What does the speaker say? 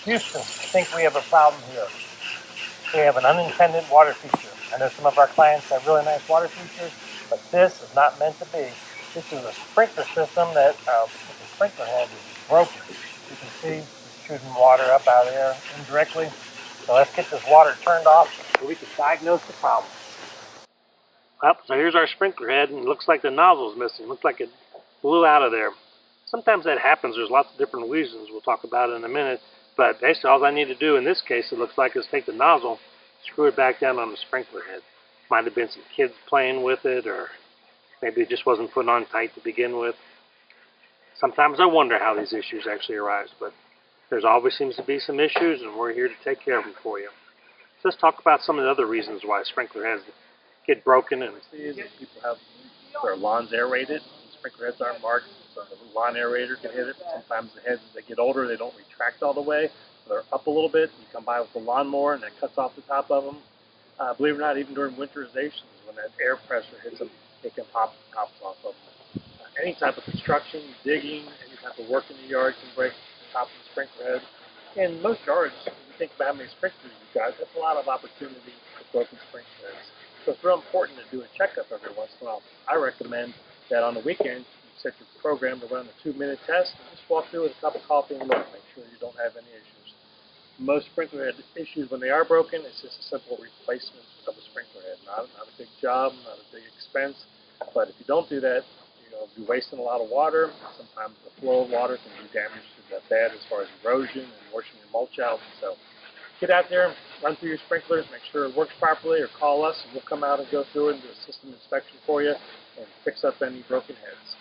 Houston, I think we have a problem here. We have an unintended water feature. I know some of our clients have really nice water features, but this is not meant to be. This is a sprinkler system that the sprinkler head is broken. You can see it's shooting water up out of there indirectly. So let's get this water turned off so we can diagnose the problem. Well, so here's our sprinkler head, and it looks like the nozzle's missing. It looks like it blew out of there. Sometimes that happens. There's lots of different reasons we'll talk about it in a minute. But basically all I need to do in this case, it looks like, is take the nozzle, screw it back down on the sprinkler head. Might have been some kids playing with it, or maybe it just wasn't put on tight to begin with. Sometimes I wonder how these issues actually arise, but there's always seems to be some issues, and we're here to take care of them for you. So let's talk about some of the other reasons why sprinkler heads get broken. And people have their lawns aerated, and sprinkler heads aren't marked, so the lawn aerator can hit it. Sometimes the heads, as they get older, they don't retract all the way, so they're up a little bit. You come by with a lawnmower, and that cuts off the top of them. Believe it or not, even during winterizations, when that air pressure hits them, it can pop the tops off of them. Any type of construction, digging, any type of work in the yard can break the top of the sprinkler head. In most yards, if you think about how many sprinklers you've got, that's a lot of opportunity for broken sprinkler heads. So it's real important to do a checkup every once in a while. I recommend that on the weekend, you set your program to run a 2-minute test and just walk through with a cup of coffee and look, make sure you don't have any issues. Most sprinkler head issues, when they are broken, it's just a simple replacement of a sprinkler head. Not a big job, not a big expense. But if you don't do that, you'll be wasting a lot of water. Sometimes the flow of water can do damage to the bed as far as erosion and washing your mulch out. So get out there, run through your sprinklers, make sure it works properly, or call us and we'll come out and go through it and do a system inspection for you and fix up any broken heads.